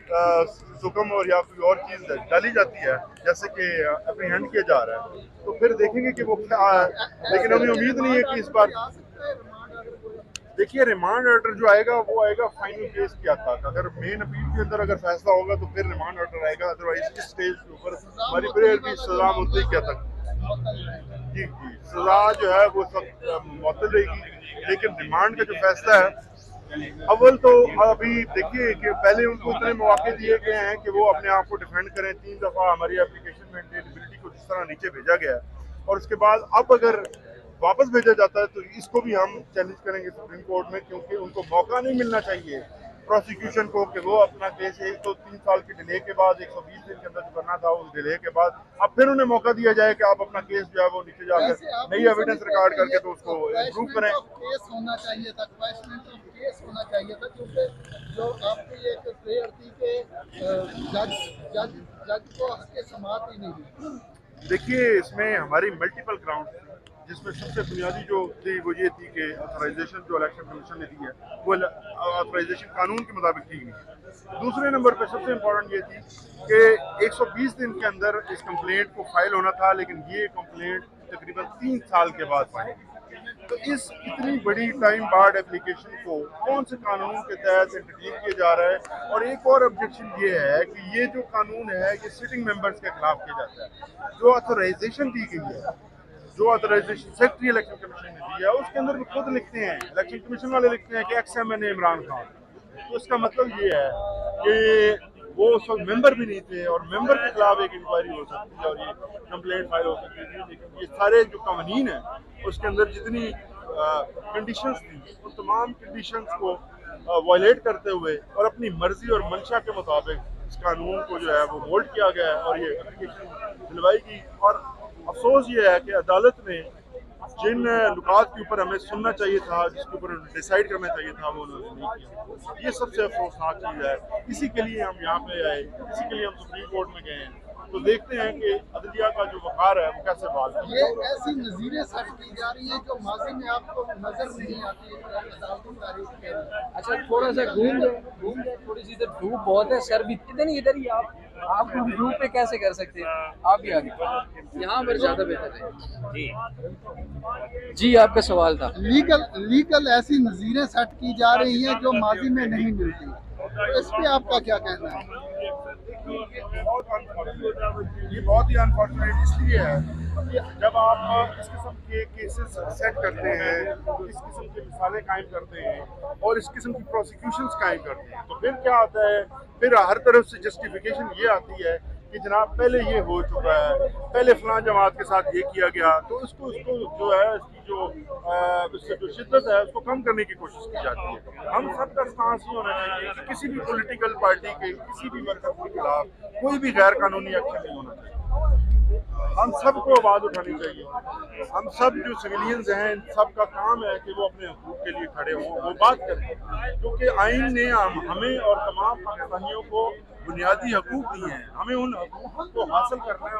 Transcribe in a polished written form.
सुकम और या कोई और चीज़ डाली जाती है जैसे कि अप्रीहेंड किया जा रहा है, तो फिर देखेंगे कि वो क्या। लेकिन हमें उम्मीद नहीं है कि इस बार देखिए रिमांड ऑर्डर जो आएगा वो आएगा फाइनल केस क्या था। अगर मेन अपील के अंदर अगर फैसला होगा तो फिर रिमांड ऑर्डर आएगा, अदरवाइज इस स्टेज के ऊपर हमारी प्रेयर भी सजा मुद्दई क्या तक जी जी सजा जो है वो सब मुअत्तल रहेगी। लेकिन रिमांड का जो फैसला है, अव्वल तो अभी देखिए कि पहले उनको इतने मौके दिए गए हैं कि वो अपने आप को डिफेंड करें। 3 दफ़ा हमारी एप्लीकेशन मेंटेनेबिलिटी को जिस तरह नीचे भेजा गया है, और उसके बाद अब अगर वापस भेजा जाता है तो इसको भी हम चैलेंज करेंगे सुप्रीम कोर्ट में, क्योंकि उनको मौका नहीं मिलना चाहिए प्रोसिक्यूशन को कि वो अपना केस 103 साल के डिले के बाद 120 दिन के अंदर जो करना था उस डिले के बाद अब फिर उन्हें मौका दिया जाए कि आप अपना केस जो है वो नीचे जाकर नई एविडेंस रिकॉर्ड करके तो उसको इम्प्रूव करें। केस होना चाहिए था, केस होना चाहिए था, क्योंकि जो आपकी एक प्रेयर थी कि जज जज जज को हक समात ही नहीं। देखिए इसमें हमारी मल्टीपल ग्राउंड थी, जिसमें सबसे बुनियादी जो थी वो ये थी कि ऑथराइजेशन जो इलेक्शन कमीशन ने दी है वो ऑथराइजेशन कानून के मुताबिक दी गई। दूसरे नंबर पर सबसे इम्पोर्टेंट ये थी कि 120 दिन के अंदर इस कंप्लेंट को फाइल होना था, लेकिन ये कंप्लेंट तकरीबन 3 साल के बाद फाइल। तो इस इतनी बड़ी टाइम बार्ड एप्लीकेशन को कौन से कानून के तहत इंटरटेन किया जा रहा है। और एक और ऑब्जेक्शन ये है कि ये जो कानून है ये सिटिंग मेंबर्स के खिलाफ किया जाता है। जो ऑथराइजेशन दी गई है, जो ऑथराइजेशन सेक्रेटरी इलेक्शन कमीशन ने दी है, उसके अंदर भी खुद लिखते हैं, इलेक्शन कमीशन वाले लिखते हैं कि XMNA इमरान खान। तो इसका मतलब ये है कि वो उस वक्त मेंबर भी नहीं थे और मेंबर के खिलाफ एक इंक्वायरी हो सकती है और ये कंप्लेंट फाइल हो सकती थी। लेकिन ये सारे जो कानून है उसके अंदर जितनी कंडीशंस थी उन तमाम कंडीशंस को वायलेट करते हुए और अपनी मर्जी और मंशा के मुताबिक इस कानून को जो है वो मोल्ड किया गया है और ये एप्लीकेशन दिलवाई गई। और अफसोस ये है कि अदालत ने जिन नुकात के ऊपर हमें सुनना चाहिए था, जिसके ऊपर डिसाइड करना चाहिए था, वो उन्होंने नहीं किया। ये सबसे अफसोसनाक चीज़ है। इसी के लिए हम यहाँ पे आए, इसी के लिए हम सुप्रीम कोर्ट में गए हैं। तो देखते हैं कि अदलिया का जो वक़ार है वो कैसे बहाल है। ये ऐसी नज़ीरें सेट की जा रही है जो माजी में आपको नजर नहीं आती अच्छा थोड़ा सा घूम रहे थोड़ी सी इधर धूप बहुत है, सर भी इधर ही आप धूप पे कैसे कर सकते हैं। आप भी आगे यहाँ पर ज्यादा बेहतर है। जी आपका सवाल था। लीगल ऐसी नज़ीरें सेट की जा रही हैं जो माजी में नहीं मिलती, तो इस पे आपका क्या कहना है? ये बहुत ही अनफॉर्चुनेट इसलिए है कि जब आप इस किस्म के केसेस सेट करते हैं, इस किस्म की मिसालें कायम करते हैं और इस किस्म की प्रोसिक्यूशंस कायम करते हैं, तो फिर क्या आता है, फिर हर तरफ से जस्टिफिकेशन ये आती है कि जनाब पहले ये हो चुका है, पहले फलां जमात के साथ ये किया गया। तो उसको जो है इसकी जो इससे जो शिद्दत है उसको कम करने की कोशिश की जाती है। हम सब का स्टांस ये होना चाहिए कि किसी भी पॉलिटिकल पार्टी के किसी भी वर्कर के खिलाफ कोई भी गैर कानूनी एक्शन नहीं होना चाहिए। हम सबको आवाज़ उठानी चाहिए। हम सब जो सिविलियंस हैं इन सब का काम है कि वो अपने हकूक़ के लिए खड़े हों, वो बात करें, क्योंकि आइन ने हमें और तमाम पाकिस्तानियों को बुनियादी हकूक़ दिए हैं। हमें उन हकूक़ को हासिल करना है।